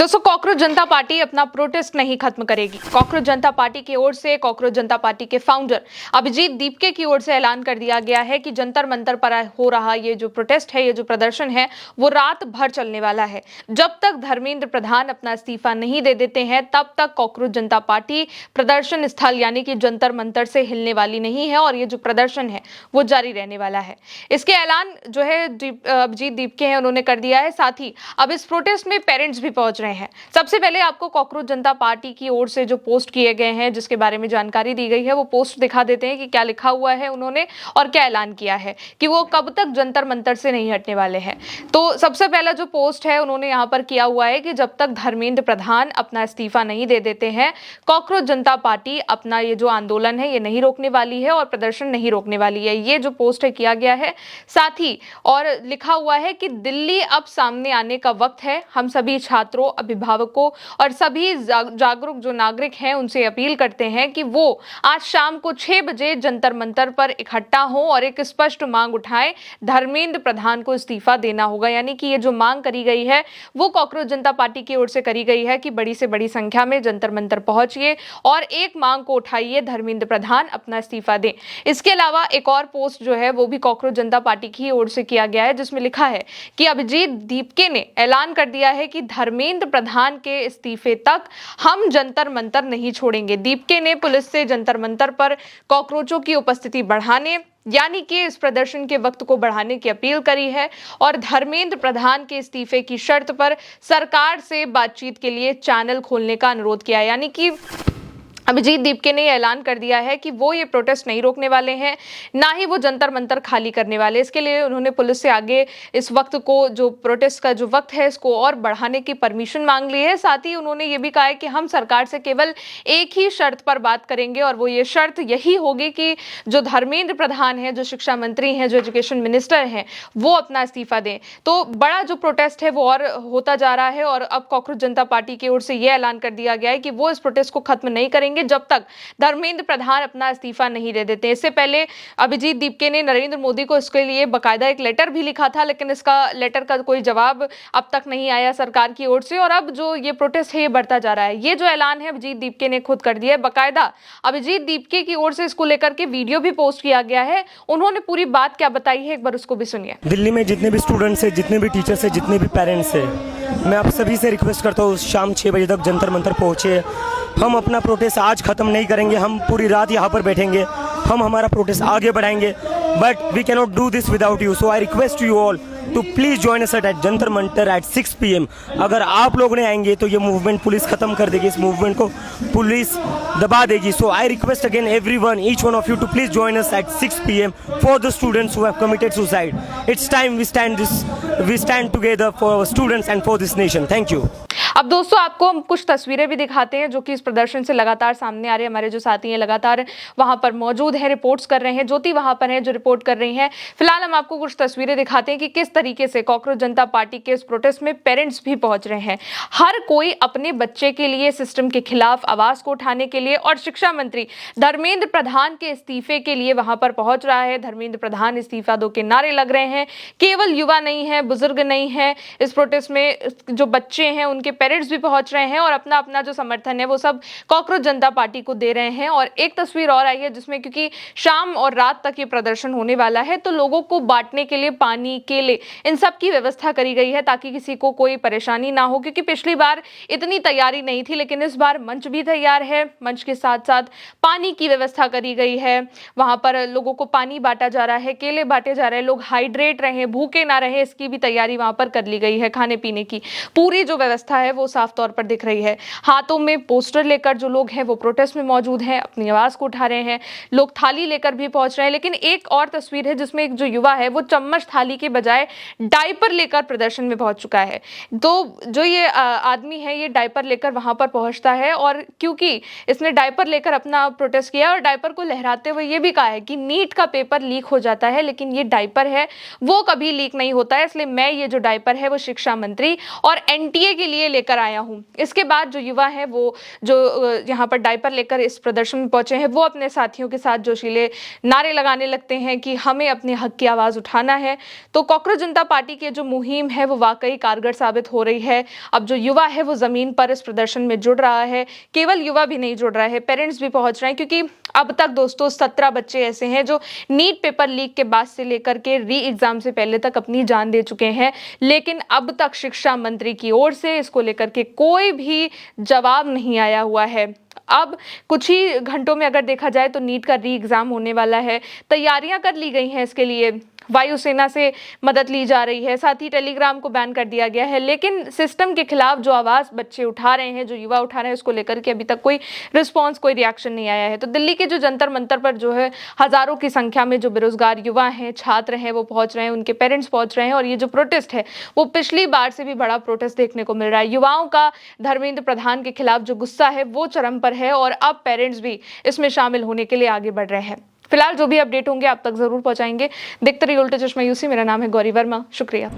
दोस्तों, कॉकरोच जनता पार्टी अपना प्रोटेस्ट नहीं खत्म करेगी। कॉकरोच जनता पार्टी की ओर से कॉकरोच जनता पार्टी के फाउंडर अभिजीत दीपके की ओर से ऐलान कर दिया गया है कि जंतर मंतर पर हो रहा ये जो प्रोटेस्ट है, ये जो प्रदर्शन है, वो रात भर चलने वाला है। जब तक धर्मेंद्र प्रधान अपना इस्तीफा नहीं दे देते हैं, तब तक कॉकरोच जनता पार्टी प्रदर्शन स्थल यानी कि जंतर मंतर से हिलने वाली नहीं है और ये जो प्रदर्शन है वो जारी रहने वाला है। इसके ऐलान जो है अभिजीत दीपके हैं उन्होंने कर दिया है। साथ ही अब इस प्रोटेस्ट में पेरेंट्स भी पहुंच रहे हैं। सबसे पहले आपको कॉकरोच जनता पार्टी की ओर से जो पोस्ट किए गए हैं, जिसके बारे में जानकारी दी गई है, वो पोस्ट दिखा देते हैं कि क्या लिखा हुआ है उन्होंने और क्या ऐलान किया है कि वो कब तक जंतर मंतर से नहीं हटने वाले हैं। तो सबसे पहला जो पोस्ट है उन्होंने यहाँ पर किया हुआ है कि जब तक धर्मेंद्र प्रधान अपना इस्तीफा नहीं दे देते हैं, कॉकरोच जनता पार्टी अपना ये जो आंदोलन है ये नहीं रोकने वाली है और प्रदर्शन नहीं रोकने वाली है। ये जो पोस्ट है किया गया है। साथ ही और लिखा हुआ है कि दिल्ली अब सामने आने का वक्त है। हम सभी छात्रों, अभिभावकों और सभी जागरूक जो नागरिक हैं उनसे अपील करते हैं कि वो आज शाम को 6 बजे जंतर मंतर पर इकट्ठा हों और एक स्पष्ट मांग उठाएं। धर्मेंद्र प्रधान को इस्तीफा देना होगा। यानी कि ये जो मांग करी गई है वो कॉकरोच जनता पार्टी की ओर से करी गई है कि बड़ी से बड़ी संख्या में जंतर मंतर पहुंचिए और एक मांग को उठाइए, धर्मेंद्र प्रधान अपना इस्तीफा दें। इसके अलावा एक और पोस्ट जो है वो भी कॉकरोच जनता पार्टी की ओर से किया गया है, जिसमें लिखा है कि अभिजीत दीपके ने ऐलान कर दिया है कि धर्मेंद्र प्रधान के इस्तीफे तक हम जंतर मंतर नहीं छोड़ेंगे। दीपके ने पुलिस से जंतर मंतर पर कॉकरोचों की उपस्थिति बढ़ाने यानी कि इस प्रदर्शन के वक्त को बढ़ाने की अपील करी है और धर्मेंद्र प्रधान के इस्तीफे की शर्त पर सरकार से बातचीत के लिए चैनल खोलने का अनुरोध किया। यानी कि अभिजीत दीपके ने ऐलान कर दिया है कि वो ये प्रोटेस्ट नहीं रोकने वाले हैं, ना ही वो जंतर मंतर खाली करने वाले। इसके लिए उन्होंने पुलिस से आगे इस वक्त को, जो प्रोटेस्ट का जो वक्त है, इसको और बढ़ाने की परमिशन मांग ली है। साथ ही उन्होंने ये भी कहा है कि हम सरकार से केवल एक ही शर्त पर बात करेंगे और वो ये शर्त यही होगी कि जो धर्मेंद्र प्रधान है, जो शिक्षा मंत्री हैं, जो एजुकेशन मिनिस्टर हैं, वो अपना इस्तीफा दें। तो बड़ा जो प्रोटेस्ट है वो और होता जा रहा है और अब कॉकरोच जनता पार्टी की ओर से ये ऐलान कर दिया गया है कि वो इस प्रोटेस्ट को खत्म नहीं करेंगे जब तक धर्मेंद्र प्रधान अपना इस्तीफा नहीं दे देते। इससे पहले अभिजीत दीपके ने नरेंद्र मोदी को इसके लिए बकायदा एक लेटर भी लिखा था, लेकिन इसका लेटर का कोई जवाब अब तक नहीं आया सरकार की ओर से और अब जो ये प्रोटेस्ट है ये बढ़ता जा रहा है। ये जो ऐलान है अभिजीत दीपके ने खुद कर दिया है। बकायदा अभिजीत दीपके की ओर से इसको लेकर के वीडियो भी पोस्ट किया गया है। उन्होंने पूरी बात क्या बताई है, एक बार उसको भी सुनिए। दिल्ली में जितने भी स्टूडेंट्स है, जितने भी टीचर्स है, जितने भी पेरेंट्स है, मैं आप सभी से रिक्वेस्ट करता हूँ शाम 6 बजे तक जंतर मंतर पहुँचे। हम अपना प्रोटेस्ट आज ख़त्म नहीं करेंगे, हम पूरी रात यहाँ पर बैठेंगे, हम हमारा प्रोटेस्ट आगे बढ़ाएंगे, but we can not do this without you. So I request you all to please join us at Jantar Mantar at 6 PM। अगर आप लोग ने आएंगे तो ये मूवमेंट पुलिस ख़त्म कर देगी, इस मूवमेंट को पुलिस दबा देगी। So I request again everyone, each one of you to please join us at 6 PM for the students who have committed suicide. It's time we stand together for students and for this nation. Thank you. अब दोस्तों, आपको हम कुछ तस्वीरें भी दिखाते हैं जो कि इस प्रदर्शन से लगातार सामने आ रहे हैं। हमारे जो साथी हैं लगातार वहां पर मौजूद हैं, रिपोर्ट्स कर रहे हैं। ज्योति वहां पर हैं जो रिपोर्ट कर रही हैं। फिलहाल हम आपको कुछ तस्वीरें दिखाते हैं कि किस तरीके से कॉकरोच जनता पार्टी के इस प्रोटेस्ट में पेरेंट्स भी पहुंच रहे हैं। हर कोई अपने बच्चे के लिए, सिस्टम के खिलाफ आवाज को उठाने के लिए और शिक्षा मंत्री धर्मेंद्र प्रधान के इस्तीफे के लिए वहां पर पहुंच रहा है। धर्मेंद्र प्रधान इस्तीफा दो के नारे लग रहे हैं। केवल युवा नहीं है, बुजुर्ग नहीं है, इस प्रोटेस्ट में जो बच्चे हैं उनके पेरेंट्स भी पहुंच रहे हैं और अपना अपना जो समर्थन है वो सब कॉकरोच जनता पार्टी को दे रहे हैं। और एक तस्वीर और आई है जिसमें, क्योंकि शाम और रात तक ये प्रदर्शन होने वाला है, तो लोगों को बांटने के लिए पानी, केले, इन सब की व्यवस्था करी गई है ताकि किसी को कोई परेशानी ना हो। क्योंकि पिछली बार इतनी तैयारी नहीं थी, लेकिन इस बार मंच भी तैयार है। मंच के साथ साथ पानी की व्यवस्था करी गई है। वहां पर लोगों को पानी बांटा जा रहा है, केले बांटे जा रहे हैं, लोग हाइड्रेट रहे, भूखे ना रहे, इसकी भी तैयारी वहां पर कर ली गई है। खाने पीने की पूरी जो व्यवस्था है वो साफ तौर पर दिख रही है। हाथों में पोस्टर लेकर जो लोग हैं वो प्रोटेस्ट में मौजूद हैं, अपनी आवाज को उठा रहे हैं। लोग थाली लेकर भी पहुंच रहे हैं। लेकिन एक और तस्वीर है जिसमें एक जो युवा है वो चम्मच थाली के बजाय डायपर लेकर प्रदर्शन में पहुंच चुका है। तो जो ये आदमी है ये डायपर लेकर वहां पर पहुंचता है और क्योंकि इसने डायपर लेकर अपना प्रोटेस्ट किया और डायपर को लहराते हुए ये भी कहा है कि नीट का पेपर लीक हो जाता है, लेकिन ये डायपर है वो कभी लीक नहीं होता है, इसलिए मैं ये जो डायपर है वो शिक्षा मंत्री और NTA के लिए लेकर आया हूँ। इसके बाद जो युवा है वो जो यहाँ पर डायपर लेकर इस प्रदर्शन में पहुंचे हैं, वो अपने साथियों के साथ जोशीले नारे लगाने लगते हैं कि हमें अपने हक की आवाज़ उठाना है। तो कॉकरोच जनता पार्टी की जो मुहिम है वो वाकई कारगर साबित हो रही है। अब जो युवा है वो ज़मीन पर इस प्रदर्शन में जुड़ रहा है। केवल युवा भी नहीं जुड़ रहा है, पेरेंट्स भी पहुंच रहे हैं, क्योंकि अब तक दोस्तों 17 बच्चे ऐसे हैं जो नीट पेपर लीक के बाद से लेकर के री एग्जाम से पहले तक अपनी जान दे चुके हैं, लेकिन अब तक शिक्षा मंत्री की ओर से इसको लेकर के कोई भी जवाब नहीं आया हुआ है। अब कुछ ही घंटों में अगर देखा जाए तो नीट का री एग्जाम होने वाला है, तैयारियां कर ली गई हैं इसके लिए, वायुसेना से मदद ली जा रही है, साथ ही टेलीग्राम को बैन कर दिया गया है, लेकिन सिस्टम के खिलाफ जो आवाज़ बच्चे उठा रहे हैं, जो युवा उठा रहे हैं, उसको लेकर के अभी तक कोई रिस्पॉन्स, कोई रिएक्शन नहीं आया है। तो दिल्ली के जो जंतर मंतर पर जो है हज़ारों की संख्या में जो बेरोजगार युवा हैं, छात्र हैं, वो पहुंच रहे हैं, उनके पेरेंट्स पहुंच रहे हैं, और ये जो प्रोटेस्ट है वो पिछली बार से भी बड़ा प्रोटेस्ट देखने को मिल रहा है। युवाओं का धर्मेंद्र प्रधान के खिलाफ जो गुस्सा है वो चरम पर है, और अब पेरेंट्स भी इसमें शामिल होने के लिए आगे बढ़ रहे हैं। फिलहाल जो भी अपडेट होंगे आप तक जरूर पहुंचाएंगे। देखते रहिए उल्टा चश्मा यूसी। मेरा नाम है गौरी वर्मा, शुक्रिया।